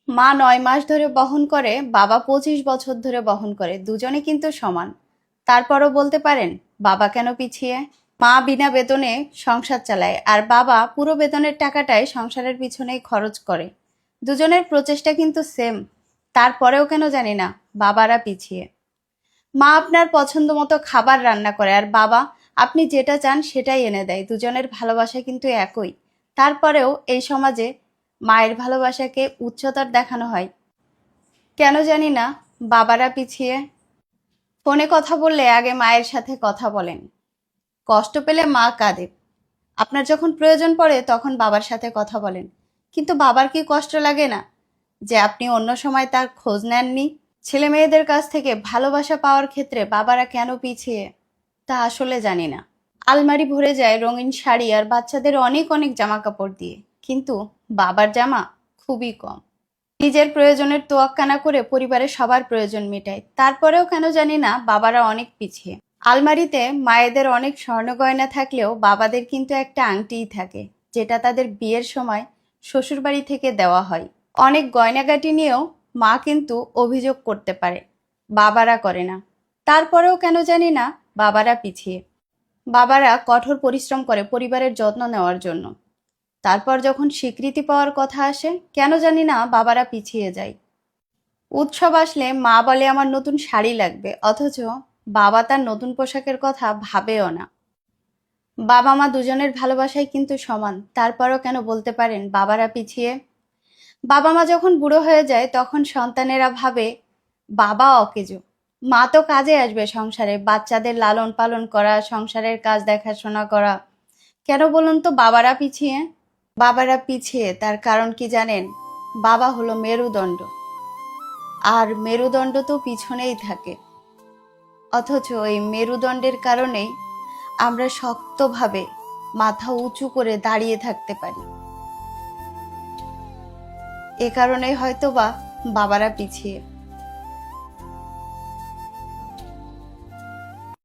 মা ৯ মাস ধরে বহন করে, বাবা 25 বছর ধরে বহন করে, দুজনে কিন্তু সমান। তারপরও বলতে পারেন বাবা কেন পিছিয়ে? মা বিনা বেতনে সংসার চালায় আর বাবা পুরো বেতনের টাকাটাই সংসারের পিছনেই খরচ করে। দুজনের প্রচেষ্টা কিন্তু সেম, তারপরেও কেন জানি না বাবারা পিছিয়ে। মা আপনার পছন্দ মতো খাবার রান্না করে আর বাবা আপনি যেটা চান সেটাই এনে দেয়। দুজনের ভালোবাসা কিন্তু একই, তারপরেও এই সমাজে মায়ের ভালোবাসাকে উচ্চতর দেখানো হয়। কেন জানি না বাবারা পিছিয়ে। ফোনে কথা বললে আগে মায়ের সাথে কথা বলেন, কষ্ট পেলে মা কাঁদে, আপনার যখন প্রয়োজন পড়ে তখন বাবার সাথে কথা বলেন। কিন্তু বাবার কি কষ্ট লাগে না যে আপনি অন্য সময় তার খোঁজ নেননি? ছেলে মেয়েদের কাছ থেকে ভালোবাসা পাওয়ার ক্ষেত্রে বাবারা কেন পিছিয়ে তা আসলে জানি না। আলমারি ভরে যায় রঙিন শাড়ি আর বাচ্চাদের অনেক অনেক জামা কাপড় দিয়ে, কিন্তু বাবার জামা খুবই কম। নিজের প্রয়োজনের তোয়াক্কা না করে পরিবারের সবার প্রয়োজন মেটায়, তারপরেও কেন জানি না বাবারা অনেক পিছিয়ে। আলমারিতে মায়েদের অনেক স্বর্ণ গয়না থাকলেও বাবাদের কিন্তু একটা আংটিই থাকে, যেটা তাদের বিয়ের সময় শ্বশুরবাড়ি থেকে দেওয়া হয়। অনেক গয়নাগাটি নিয়েও মা কিন্তু অভিযোগ করতে পারে, বাবারা করে না। তারপরেও কেন জানি না বাবারা পিছিয়ে। বাবারা কঠোর পরিশ্রম করে পরিবারের যত্ন নেওয়ার জন্য, তারপর যখন স্বীকৃতি পাওয়ার কথা আসে কেন জানি না বাবারা পিছিয়ে যায়। উৎসব আসলে মা বলে আমার নতুন শাড়ি লাগবে, অথচ বাবা তার নতুন পোশাকের কথা ভাবেও না। বাবা মা দুজনের ভালোবাসাই কিন্তু সমান, তারপরও কেন বলতে পারেন বাবারা পিছিয়ে? বাবা মা যখন বুড়ো হয়ে যায় তখন সন্তানেরা ভাবে বাবা অকেজো। মা তো কাজে আসবে সংসারে, বাচ্চাদের লালন পালন করা, সংসারের কাজ দেখাশোনা করা। কেন বলুন তো বাবারা পিছিয়ে? বাবারা পিছিয়ে তার কারণ কি জানেন? বাবা হলো মেরুদণ্ড, আর মেরুদণ্ড তো পিছনেই থাকে। অথচ এই মেরুদণ্ডের কারণেই আমরা শক্তভাবে মাথা উঁচু করে দাঁড়িয়ে থাকতে পারি। এ কারণেই হয়তো বা বাবারা পিছিয়ে।